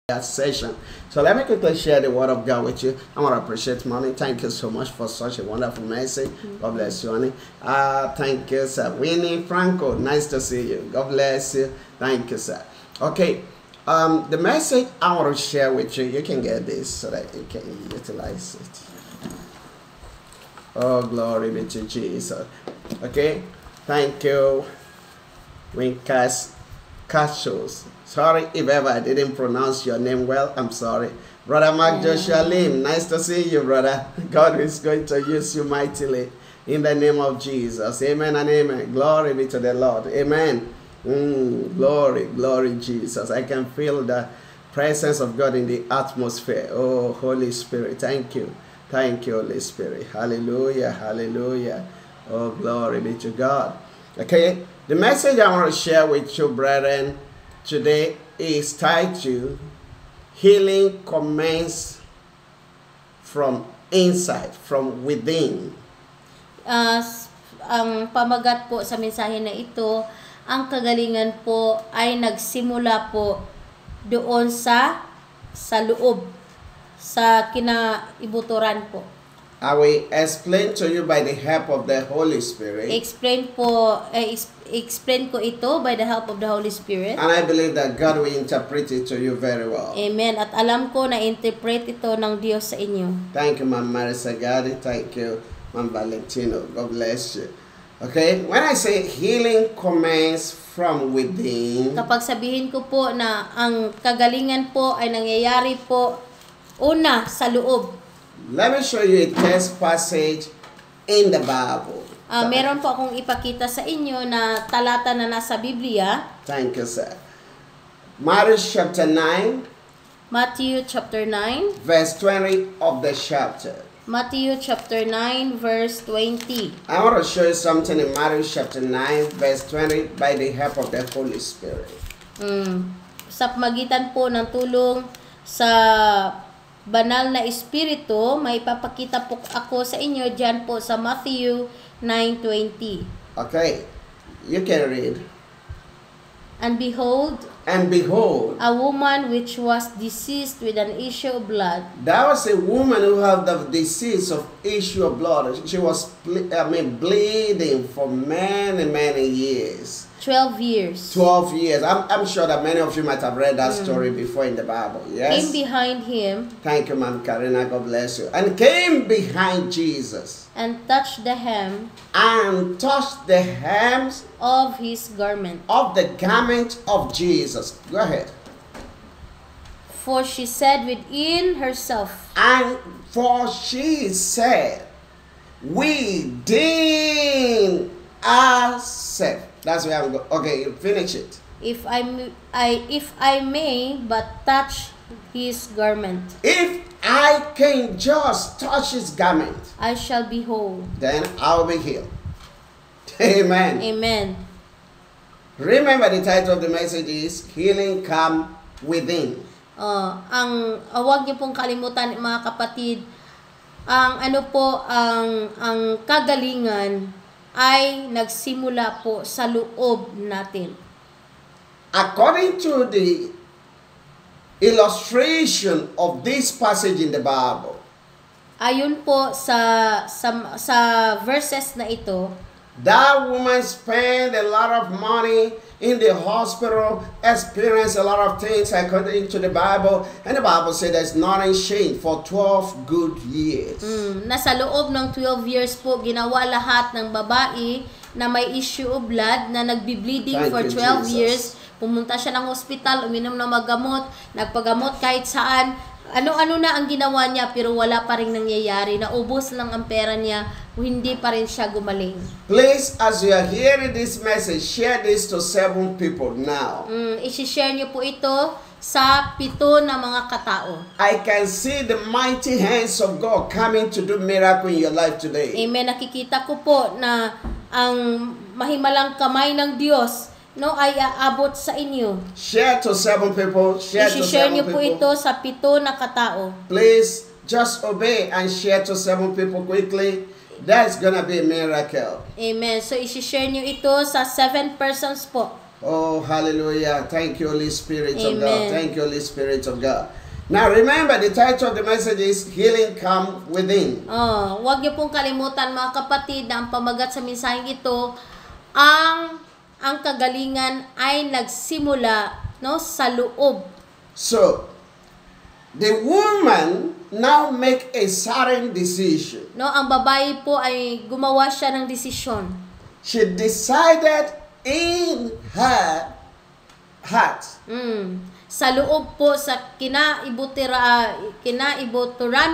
that session. So let me quickly share the word of God with you. I want to appreciate Money. Thank you so much for such a wonderful message. God bless you, honey. Thank you, sir. Winnie Franco, nice to see you. God bless you. Thank you, sir. Okay. The message I want to share with you, you can get this so that you can utilize it. Oh, glory be to Jesus. Okay. Thank you. Winkas Cashos. Sorry if ever I didn't pronounce your name well. I'm sorry. Brother Mark Joshua Lim, nice to see you, brother. God is going to use you mightily in the name of Jesus. Amen and amen. Glory be to the Lord. Amen. Glory, glory, Jesus. I can feel the presence of God in the atmosphere. Oh, Holy Spirit, thank you. Thank you, Holy Spirit. Hallelujah, hallelujah. Oh, glory be to God. Okay, the message I want to share with you, brethren, today is titled, Healing Commences from Inside, from Within. Ang pamagat po sa mensahe na ito, ang kagalingan po ay nagsimula po doon sa loob, sa kinaibuturan po. I will explain to you by the help of the Holy Spirit. Explain ko ito by the help of the Holy Spirit. And I believe that God will interpret it to you very well. Amen. At alam ko na interpret ito ng Diyos sa inyo. Thank you, Ma'am Marisa Gadi. Thank you, Ma'am Valentino. God bless you. Okay, when I say healing commences from within, kapag sabihin ko po na ang kagalingan po ay nangyayari po una sa loob. Let me show you a text passage in the Bible. Meron po akong ipakita sa inyo na talata na nasa Biblia. Thank you, sir. Matthew chapter 9. Matthew chapter 9. Verse 20 of the chapter. Matthew chapter 9 verse 20. I want to show you something in Matthew chapter 9 verse 20 by the help of the Holy Spirit. Sa pamagitan po ng tulong sa banal na espiritu, may papakita po ako sa inyo diyan po sa Matthew 9:20. Okay, you can read. And behold, a woman which was diseased with an issue of blood. That was a woman who had the disease of issue of blood. She was bleeding for many, many years. 12 years. 12 years. I'm sure that many of you might have read that story before in the Bible. Yes. Came behind him. Thank you, Ma'am Karina. God bless you. And came behind Jesus. And touched the hem. And touched the hems of his garment. Of the garment of Jesus. Go ahead. For she said within herself. And for she said within herself. That's where I'm going. Okay, finish it. If I may but touch his garment. If I can just touch his garment, I shall be whole. Then I'll be healed. Amen. Amen. Remember the title of the message is Healing Come Within. Huwag niyo pong kalimutan, mga kapatid, ang kagalingan ay nagsimula po sa loob natin. According to the illustration of this passage in the Bible, ayon po sa verses na ito, that woman spent a lot of money in the hospital, experienced a lot of things according to the Bible, and the Bible said there's nothing changed for 12 good years. Nasa loob ng 12 years po, ginawa lahat ng babae na may issue of blood na nagbi-bleeding for 12 years. Pumunta siya ng hospital, uminom ng magamot, nagpagamot kahit saan. Ano-ano na ang ginawa niya pero wala pa rin nangyayari. Naubos lang ang pera niya, hindi pa rin siya gumaling. Please, as you are hearing this message, share this to 7 people now. I-share niyo po ito sa 7 na mga katao. I can see the mighty hands of God coming to do miracle in your life today. Amen. Nakikita ko po na ang mahimalang kamay ng Diyos ay aabot sa inyo. Share to 7 people. I-share niyo po ito sa 7 na katao. Please, just obey and share to 7 people quickly. That's gonna be a miracle. Amen. So, i-share niyo ito sa 7 persons po. Oh, hallelujah. Thank you, Holy Spirit of God. Amen. Thank you, Holy Spirit of God. Now, remember, the title of the message is Healing Come Within. Huwag niyo pong kalimutan mga kapatid na ang pamagat sa mensaheng ito, ang kagalingan ay nagsimula, no, sa loob. So, the woman now make a certain decision. No, ang babae po ay gumawa siya ng desisyon. She decided in her heart. Sa loob po, sa kinaibuturan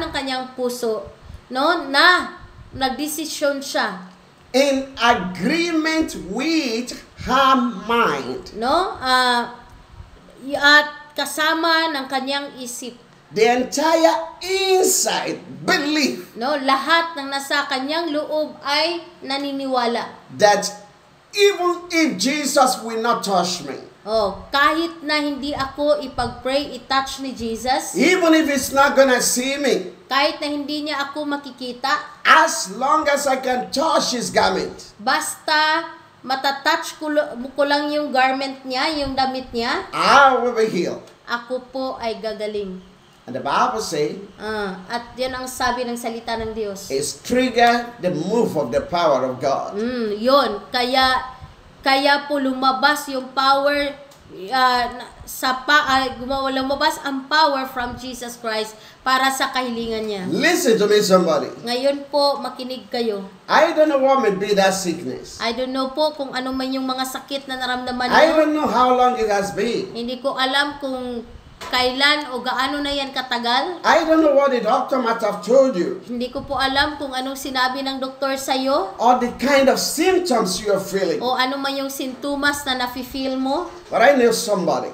ng kanyang puso, no, na nagdesisyon siya. In agreement with her mind. No? At kasama ng kanyang isip. The entire inside belief No, lahat ng nasa kanyang loob ay naniniwala. that even if Jesus will not touch me, Kahit na hindi ako ipag-pray, i-touch ni Jesus, even if he's not gonna see me, kahit na hindi niya ako makikita, as long as I can touch his garment, basta matatouch ko lang yung garment niya, yung damit niya, I will be healed. ako po ay gagaling. And the Bible says, At yan ang sabi ng salita ng Diyos. it's trigger the move of the power of God. Yun, kaya po lumabas yung power lumabas ang power from Jesus Christ para sa kahilingan niya. Listen to me, somebody. Ngayon po, makinig kayo. I don't know what may be that sickness. I don't know po kung ano man yung mga sakit na naramdaman I niyo. don't know how long it has been. Hindi ko alam kung kailan o gaano na yan katagal. I don't know what the doctor might have told you, Hindi ko po alam kung anong sinabi ng doktor sa'yo or the kind of symptoms you are feeling. o ano man yung sintomas na nafe-feel mo. But I know somebody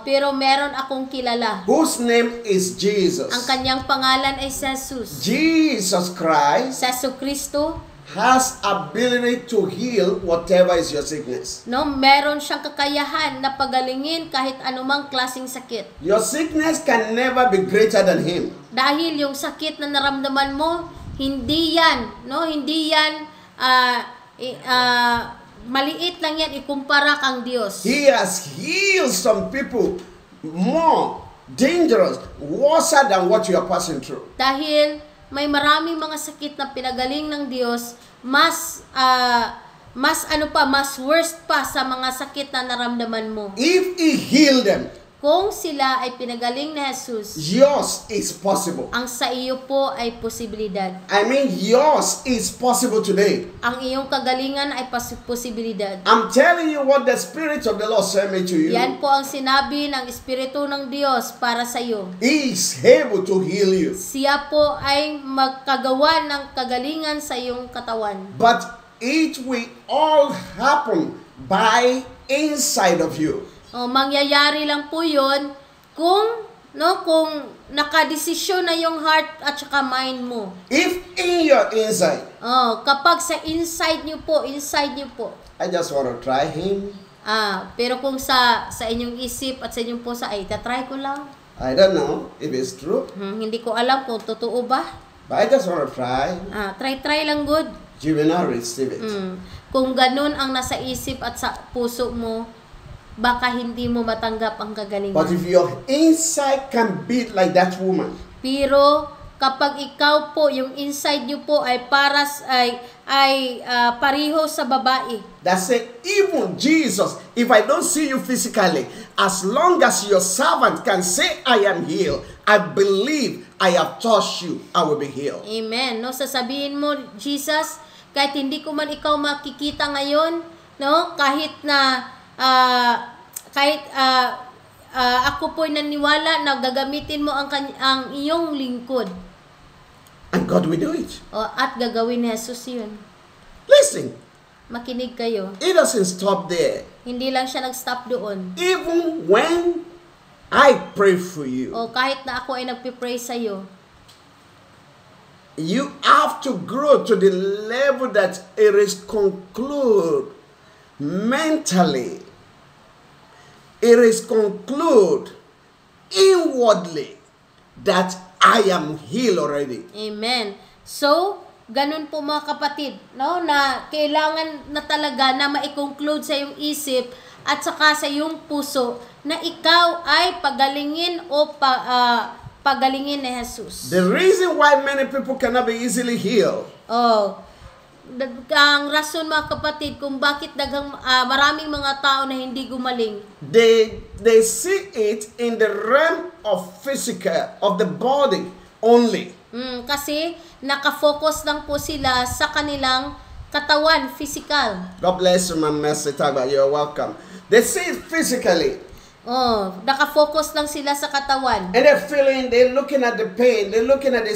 Pero meron akong kilala. whose name is Jesus. Ang kanyang pangalan ay Jesus. Jesus Christ Sa Kristo, has ability to heal whatever is your sickness. no, meron siyang kakayahan na pagalingin kahit anumang klaseng sakit. Your sickness can never be greater than him. Dahil yung sakit na naramdaman mo, hindi yan maliit lang yan ikumpara kang Diyos. He has healed some people more dangerous, worse than what you are passing through. Dahil may maraming mga sakit na pinagaling ng Diyos, mas worst pa sa mga sakit na naramdaman mo. If he healed them, Kung sila ay pinagaling ni Jesus, yours is possible. ang sa iyo po ay posibilidad. I mean, yours is possible today. Ang iyong kagalingan ay posibilidad. I'm telling you what the Spirit of the Lord sent me to you. Yan po ang sinabi ng Espiritu ng Diyos para sa iyo. He is able to heal you. Siya po ay magkagawa ng kagalingan sa iyong katawan. But it will all happen by inside of you. Mangyayari lang po 'yon kung nakadesisyon na yung heart at saka mind mo. If in your inside, Kapag sa inside niyo po, I just want to try him. Pero kung sa inyong isip at sa inyong puso ay tatry ko lang. I don't know if it's true, Hindi ko alam kung totoo ba. but I just want to try. Try lang good. You will not receive it. Kung ganun ang nasa isip at sa puso mo, baka hindi mo matanggap ang kagalingan. But if your inside can beat like that woman, Pero kapag ikaw po, yung inside nyo po ay pareho sa babae. that say, even Jesus, if I don't see you physically, as long as your servant can say, I am healed, I believe I have touched you, I will be healed. Amen. No, sasabihin mo, Jesus, kahit hindi ko man ikaw makikita ngayon, no, kahit ako po'y naniwala na gagamitin mo ang iyong lingkod. And God will do it. At gagawin ni Jesus yun. Listen, Makinig kayo. it doesn't stop there. Hindi lang siya nag-stop doon. Even when I pray for you, Kahit na ako ay nagpipray sa'yo, you have to grow to the level that it is conclude mentally. It is conclude inwardly that I am healed already. Amen. So, ganun po mga kapatid, no, na kailangan na talaga na ma-conclude sa iyong isip at saka sa iyong puso na ikaw ay pagalingin o pagalingin ni Jesus. The reason why many people cannot be easily healed. Oh. Ang rason mga kapatid kung bakit maraming mga tao na hindi gumaling. They see it in the realm of physical, of the body only. Kasi nakafocus lang po sila sa kanilang katawan, physical. God bless you, my message. You're welcome. They see it physically. Nakafocus lang sila sa katawan. And they're looking at the pain, they're looking at the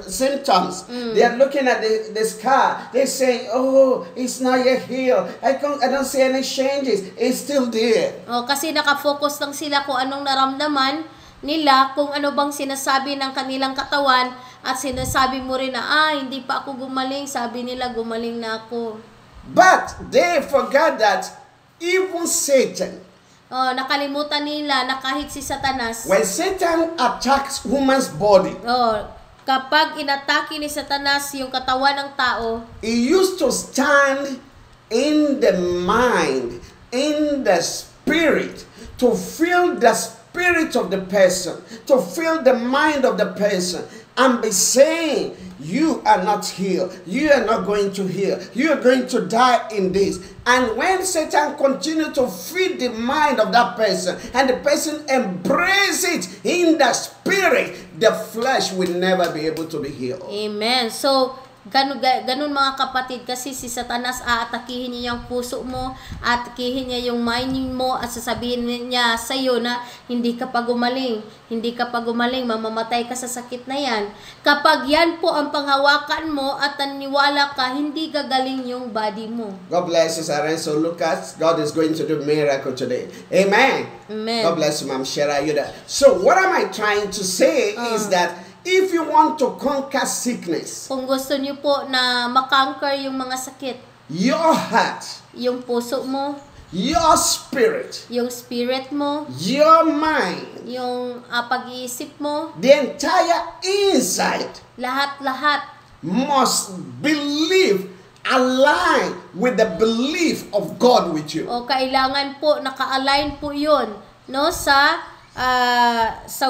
symptoms. They are looking at the scar. They're saying, oh, it's not yet healed. I don't see any changes. It's still there. Kasi nakafocus lang sila kung anong naramdaman nila, kung ano bang sinasabi ng kanilang katawan, at sinasabi mo rin na, hindi pa ako gumaling. Sabi nila, gumaling na ako. But they forgot that even Satan, nakalimutan nila na kahit si Satanas, when Satan attacks woman's body, kapag inatake ni Satanas yung katawan ng tao, he used to stand in the mind, in the spirit, to feel the spirit of the person, to feel the mind of the person, and be saying, you are not healed. You are not going to heal. You are going to die in this. And when Satan continues to feed the mind of that person, and the person embraces it in the spirit, the flesh will never be able to be healed. Amen. So, ganun mga kapatid, kasi si Satanas aatakihin niya yung puso mo, aatakihin niya yung mind mo, at sasabihin niya sa iyo na hindi ka pa gumaling, mamamatay ka sa sakit na yan. Kapag yan po ang panghawakan mo at naniwala ka, hindi gagaling yung body mo. God bless you, Sarah. So Lucas, God is going to do miracle today. Amen. Amen. God bless you, Ma'am Shera. So what am I trying to say is that if you want to conquer sickness, kung gusto niyo po na makonquer yung mga sakit, your heart, yung puso mo, your spirit, yung spirit mo, your mind, yung pag-iisip mo, the entire inside, lahat must believe, align with the belief of God with you. Kailangan po naka-align po 'yon, no, sa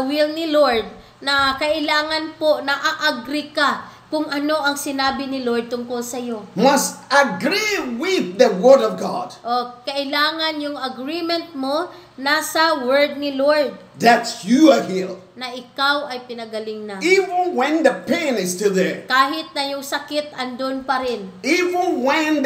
will ni Lord, na kailangan po na a-agree ka kung ano ang sinabi ni Lord tungkol sa iyo. Must agree with the word of God. Kailangan yung agreement mo nasa word ni Lord, that you are healed. Na ikaw ay pinagaling na. Even when the pain is still there. Kahit na yung sakit andun pa rin. Even when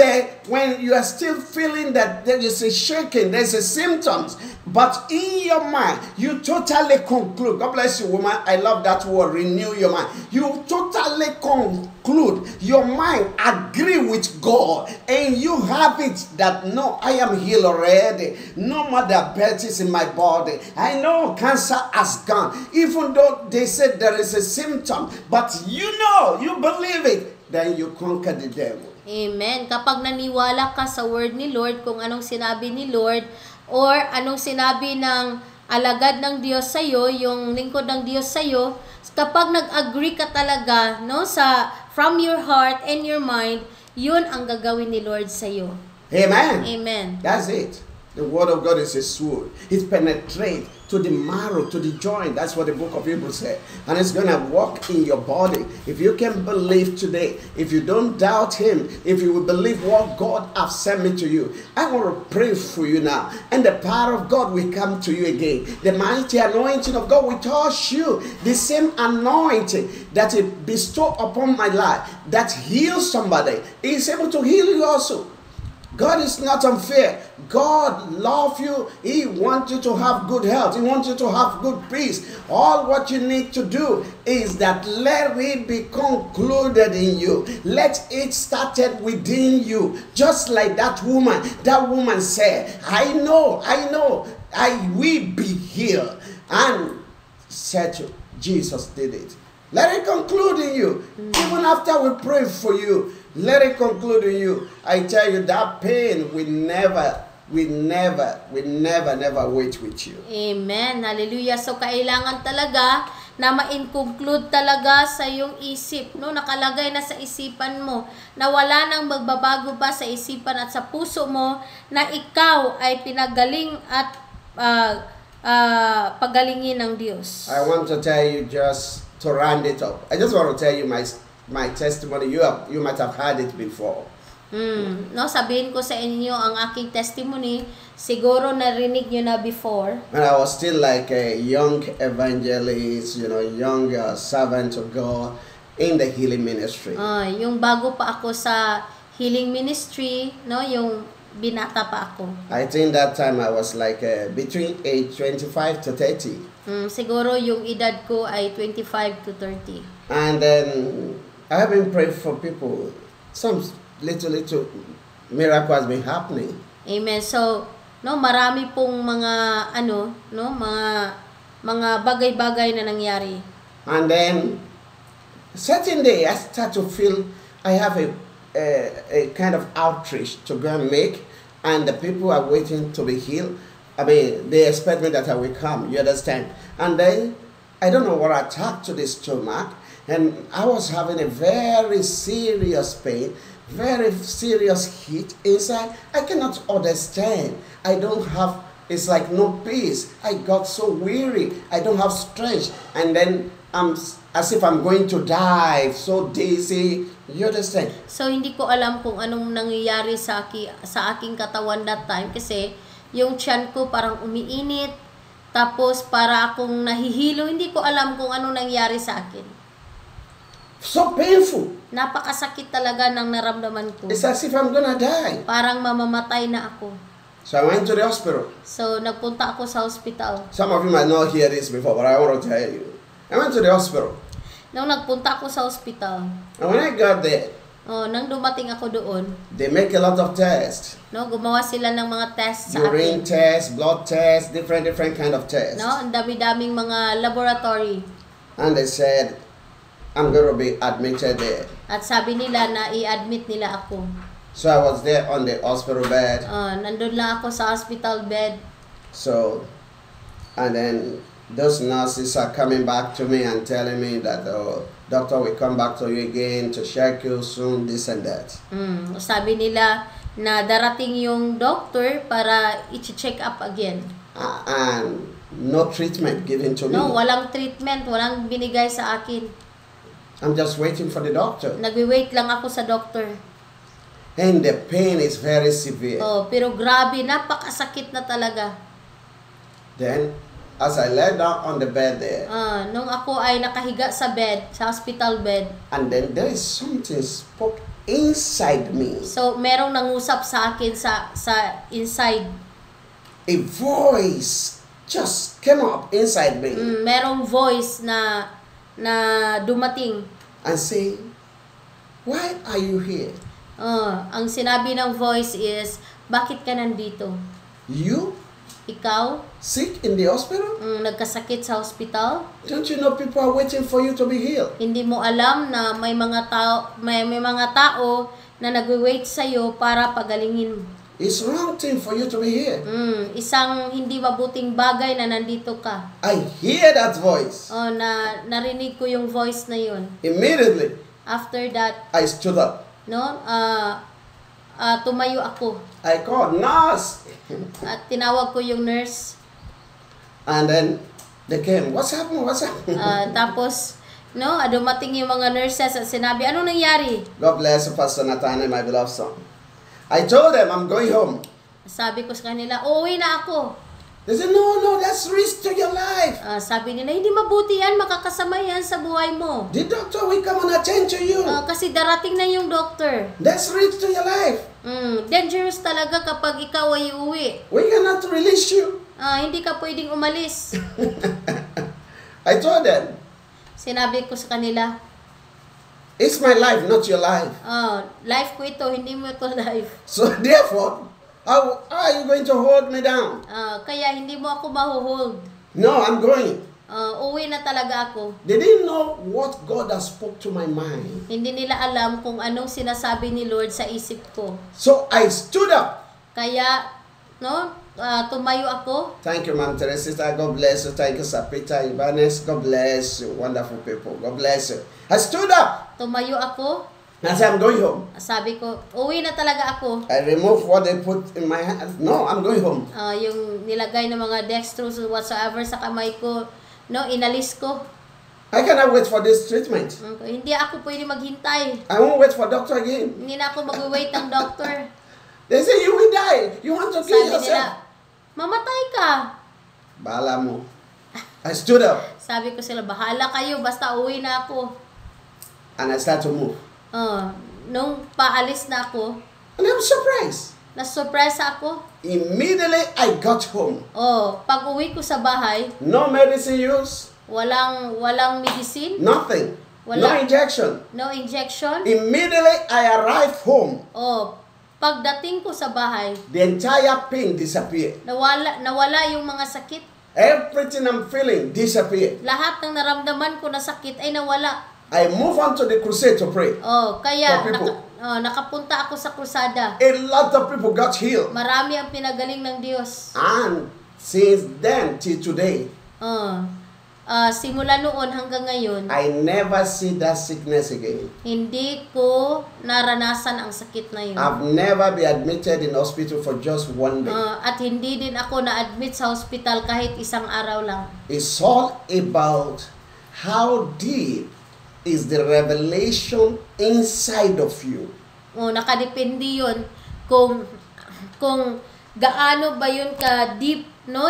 you are still feeling that there is a shaking, there's a symptoms, but in your mind, you totally conclude. God bless you, woman. I love that word, renew your mind. You totally conclude, your mind agree with God, and you have it that, no, I am healed already. No more diabetes in my body. I know cancer has gone. Even though they said there is a symptom, but you know, you believe it, then you conquer the devil. Amen. Kapag naniwala ka sa word ni Lord, kung anong sinabi ni Lord, or anong sinabi ng alagad ng Diyos sa iyo, yung lingkod ng Diyos sa iyo, kapag nag-agree ka talaga, no, from your heart and your mind, yun ang gagawin ni Lord sa iyo. Amen. Amen. That's it. The word of God is a sword. It penetrates to the marrow, to the joint. That's what the book of Hebrews said. And it's going to work in your body. If you can believe today, if you don't doubt Him, if you will believe what God has sent me to you, I want to pray for you now. And the power of God will come to you again. The mighty anointing of God will touch you. The same anointing that He bestowed upon my life, that heals somebody, is able to heal you also. God is not unfair. God loves you. He wants you to have good health. He wants you to have good peace. All what you need to do is that let it be concluded in you. Let it started within you. Just like that woman. That woman said, I know, I will be healed. And said to Jesus did it. Let it conclude in you. Even after we pray for you, let it conclude in you. I tell you, that pain will never wait with you. Amen. Hallelujah. So, kailangan talaga na ma-include talaga sa iyong isip, no? Nakalagay na sa isipan mo na wala nang magbabago pa sa isipan at sa puso mo na ikaw ay pinagaling at pagalingin ng Diyos. I want to tell you just to round it up. I just want to tell you my testimony. You might have heard it before. No, sabihin ko sa inyo ang aking testimony, siguro narinig nyo na before. When I was still like a young evangelist, young servant of God in the healing ministry. Yung bago pa ako sa healing ministry, no, yung binata pa ako. I think that time I was like between age 25 to 30. Siguro yung edad ko ay 25 to 30. And then I have been praying for people. Some little miracle has been happening. Amen. So, no, marami pong mga mga bagay-bagay na nangyari. And then certain day I start to feel I have a kind of outreach to go and make, and the people are waiting to be healed. I mean, they expect me that I will come, you understand? And then I don't know what attacked to the stomach, and I was having a very serious pain, very serious heat inside. I cannot understand. I don't have, it's like no peace. I got so weary. I don't have strength. And then I'm as if I'm going to die, so dizzy. You understand? So, hindi ko alam kung anong nangyayari sa aking katawan that time kasi yung tiyan ko parang umiinit, tapos para akong nahihilo. Hindi ko alam kung anong nangyayari sa akin. So painful. Napakasakit talaga ng naramdaman ko. It's as if I'm gonna die. Parang mamamatay na ako. So I went to the hospital. So, nagpunta ako sa hospital. Some of you might not hear this before, but I want to tell you. I went to the hospital. Nung nagpunta ako sa hospital, And when I got there, nang dumating ako doon, they make a lot of tests. no, gumawa sila ng mga tests sa Urine akin. tests, blood tests, different kind of tests. No, ang dami-daming mga laboratory. And they said, I'm going to be admitted there. At sabi nila na i-admit nila ako. So I was there on the hospital bed. Nandun lang ako sa hospital bed. So, and then those nurses are coming back to me and telling me that, oh, doctor will come back to you again to check you soon, this and that. Sabi nila na darating yung doctor para i-check up again. And no treatment given to me. No, walang treatment, walang binigay sa akin. I'm just waiting for the doctor. Nagwi-wait lang ako sa doctor. And the pain is very severe. Pero grabe, napakasakit na talaga. Then, as I lay down on the bed there, Nung ako ay nakahiga sa bed, sa hospital bed, and then there is something spoke inside me. so merong nangusap sa akin sa inside. A voice just came up inside me Merong voice na dumating. and say, why are you here? Ang sinabi ng voice is, bakit ka nandito? You Ikaw, sick in the hospital? nagkasakit sa hospital? Don't you know people are waiting for you to be healed? Hindi mo alam na may mga tao na nagwe-wait sa iyo para pagalingin mo. It's wrong thing for you to be here. Isang hindi mabuting bagay na nandito ka. I hear that voice. Narinig ko yung voice na yun. Immediately, After that, I stood up. no, tumayo ako. I called nurse. At tinawag ko yung nurse. And then they came. What's happened? What's happened? Tapos, no, dumating yung mga nurses at sinabi, anong nangyari? God bless you, Pastor Nathaniel, my beloved son. I told them I'm going home. Sabi ko sa kanila, uuwi na ako. They said, no, that's risk to your life. Sabi nila, hindi mabuti yan, makakasama yan sa buhay mo. The doctor will come and attend to you. Kasi darating na yung doctor. That's risk to your life. Dangerous talaga kapag ikaw ay uuwi. We cannot release you. Hindi ka pwedeng umalis. I told them, Sinabi ko sa kanila, it's my life, not your life. life ko ito, hindi mo ito life. So therefore, how are you going to hold me down? Kaya hindi mo ako mahuhold. No, I'm going. Uwi na talaga ako. They didn't know what God has spoke to my mind. Hindi nila alam kung anong sinasabi ni Lord sa isip ko. So I stood up. Kaya, no, tumayo ako. Thank you, Ma'am Teresita. God bless you. Thank you, Sir Peter Ibanez. God bless you. Wonderful people. God bless you. I stood up. Tumayo ako. I said, I'm going home. Sabi ko, uwi na talaga ako. I removed what they put in my hand. No, I'm going home. Yung nilagay ng mga dextrose whatsoever sa kamay ko, no, inalis ko. I cannot wait for this treatment. Hindi ako pwede maghintay. I won't wait for doctor again. Hindi na ako mag-wait ng doctor. They say you will die. You want to kill Sabi yourself. nila, mamatay ka. Bahala mo. I stood up Sabi ko sila, bahala kayo, basta uwi na ako. and I started to move. Nung paalis na ako, And I was surprised. na-surprise ako. Immediately I got home. Pag uwi ko sa bahay, No medicine use. walang medicine, Nothing. No Wala. injection. no injection. Immediately I arrived home. Pagdating ko sa bahay, The entire pain disappeared. nawala yung mga sakit. Everything I'm feeling disappeared. Lahat ng naramdaman ko na sakit ay nawala. I move on to the crusade to pray. Kaya For people. nakapunta ako sa krusada. A lot of people got healed. Marami ang pinagaling ng Diyos. And since then till today, Simula noon hanggang ngayon, I never see that sickness again. hindi ko naranasan ang sakit na yun. I've never been admitted in hospital for just one day. At hindi din ako na-admit sa hospital kahit isang araw lang. It's all about how deep is the revelation inside of you. Nakadepende yun kung gaano ba yun ka deep, no,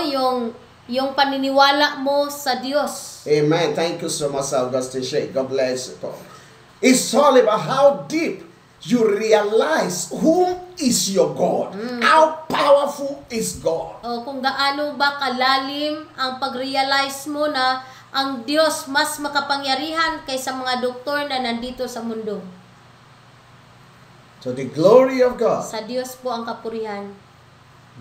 yung paniniwala mo sa Diyos. Amen. Thank you so much, Augustine Sheikh. God bless you. It's all about how deep you realize whom is your God. How powerful is God. Kung gaano ba kalalim ang pag-realize mo na ang Diyos mas makapangyarihan kaysa mga doktor na nandito sa mundo. To the glory of God, Sa Diyos po ang kapurihan.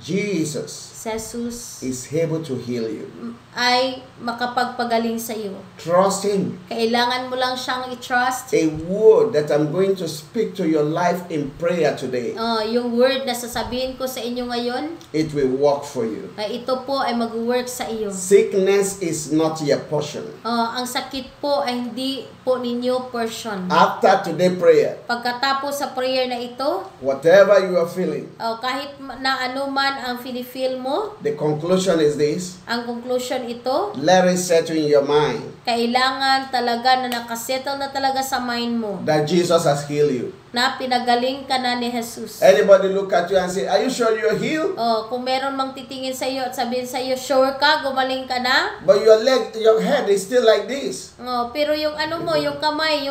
Jesus Si Jesus is able to heal you. ay makapagpagaling sa iyo. Trust Him. Kailangan mo lang siyang i-trust. A word that I'm going to speak to your life in prayer today, Yung word na sasabihin ko sa inyo ngayon, it will work for you. ito po ay mag-work sa iyo. Sickness is not your portion. Ang sakit po ay hindi po ninyo portion. After today prayer, Pagkatapos sa prayer na ito, whatever you are feeling, kahit na ano man ang feel mo, the conclusion is this. ang conclusion ito, Let it settle in your mind kailangan talaga na nakasettle na talaga sa mind mo that Jesus has healed you. na pinagaling ka na ni Jesus. Anybody look at you and say, are you sure you're healed? Kung meron mang titingin sa iyo at sabihin sa iyo, sure ka, gumaling ka na? But your head is still like this. Pero yung ano mo, yung kamay,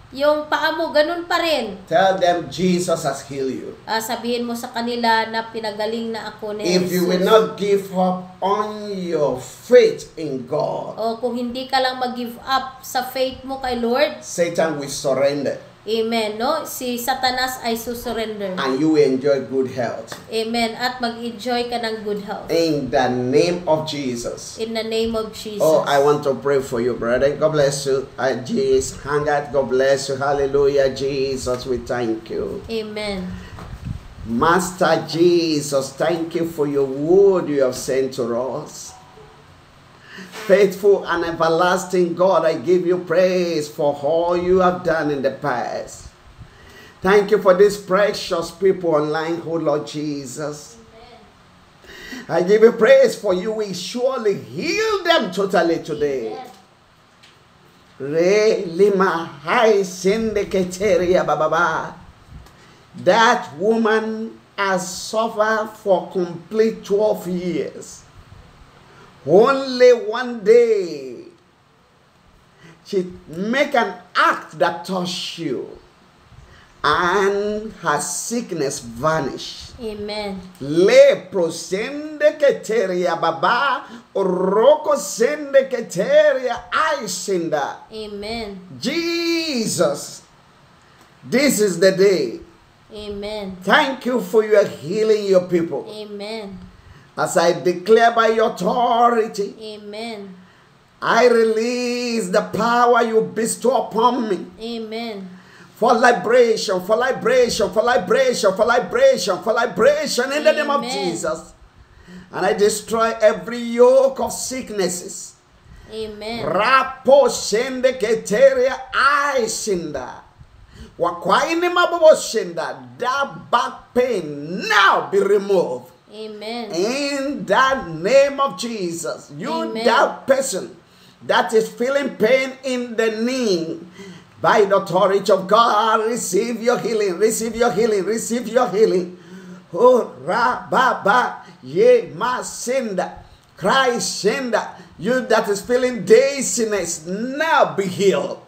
yung paa mo, ganun pa rin. Tell them Jesus has healed you. Sabihin mo sa kanila na pinagaling na ako ni If Jesus. you will not give up on your faith in God, Kung hindi ka lang mag-give up sa faith mo kay Lord, Satan will surrender amen, no? Si Satanas ay susurrender. and you will enjoy good health. Amen. At mag-enjoy ka ng good health. In the name of Jesus. In the name of Jesus. Oh, I want to pray for you, brother. God bless you. Jesus, hang out. God bless you. Hallelujah. Jesus, we thank you. Amen. Master Jesus, thank you for your word you have sent to us. Faithful and everlasting God, I give you praise for all you have done in the past. Thank you for these precious people online, oh Lord Jesus. I give you praise for you will surely heal them totally today. Re lima hai sindeketeria bababa. That woman has suffered for complete 12 years. Only one day she make an act that touched you and her sickness vanished. Amen. Le prosende keteria baba roko sende keteria aisinda. Amen. Jesus, this is the day. Amen. Thank you for your healing your people. Amen. As I declare by your authority, Amen. I release the power you bestow upon me. Amen. For liberation, for liberation, for liberation, for liberation, for liberation in the name of Amen. Jesus. And I destroy every yoke of sicknesses. Amen. Rapo shende keteria I shinda. Wakwaini mabobo shinda. That back pain now be removed. Amen. In the name of Jesus. You Amen. that person that is feeling pain in the knee, by the authority of God, receive your healing, receive your healing, receive your healing. Oh, Rababa, ye masinda, Christ senda. You that is feeling dizziness, now be healed.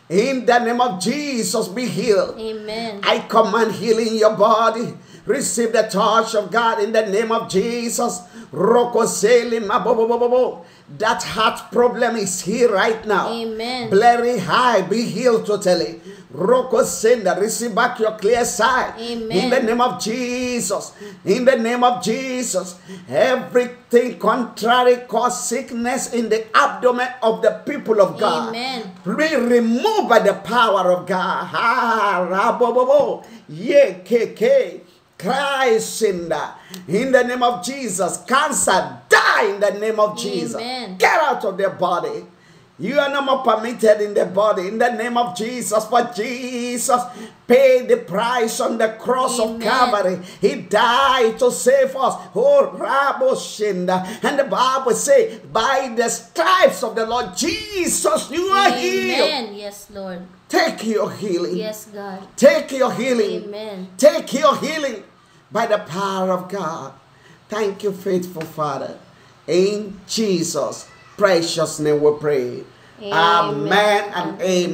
In the name of Jesus, be healed. Amen. I command healing in your body. Receive the touch of God in the name of Jesus. Rokoseli mabobobobo. That heart problem is here right now. Amen. Blurry high, be healed totally. Rokosenda, receive back your clear sight. Amen. In the name of Jesus. In the name of Jesus. Everything contrary cause sickness in the abdomen of the people of God. Amen. Be removed by the power of God. Ha, rabobobo. Ye keke. Christ in the name of Jesus. Cancer, die in the name of Jesus. Amen. Get out of their body. You are no more permitted in the body. In the name of Jesus. For Jesus paid the price on the cross of Calvary. He died to save us. Oh, Rabo Shinda. And the Bible says, by the stripes of the Lord Jesus, you are healed. Amen. Yes, Lord. Take your healing. Yes, God. Take your healing. Amen. Take your healing by the power of God. Thank you, faithful Father. In Jesus' precious name we pray. Amen. Amen and amen.